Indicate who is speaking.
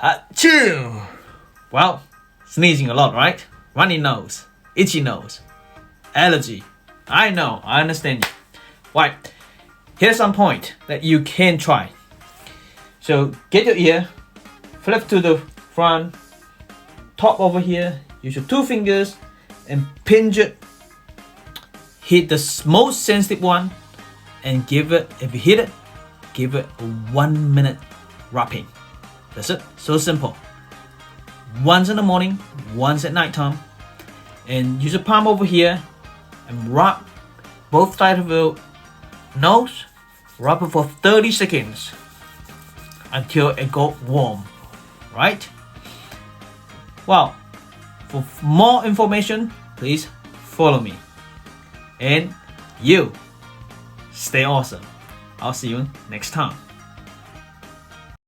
Speaker 1: Achoo! Well, sneezing a lot, right? Runny nose, itchy nose, allergy. I know, I understand you. Right, here's some point that you can try. So get your ear, flip to the front, top over here, use your 2 fingers and pinch it. Hit the most sensitive one and give it, if you hit it, give it a 1 minute rubbing. That's it, so simple. Once in the morning, once at night time. And use your palm over here and rub both sides of your nose. Rub it for 30 seconds until it got warm, right? Well, for more information, please follow me. And you, stay awesome. I'll see you next time.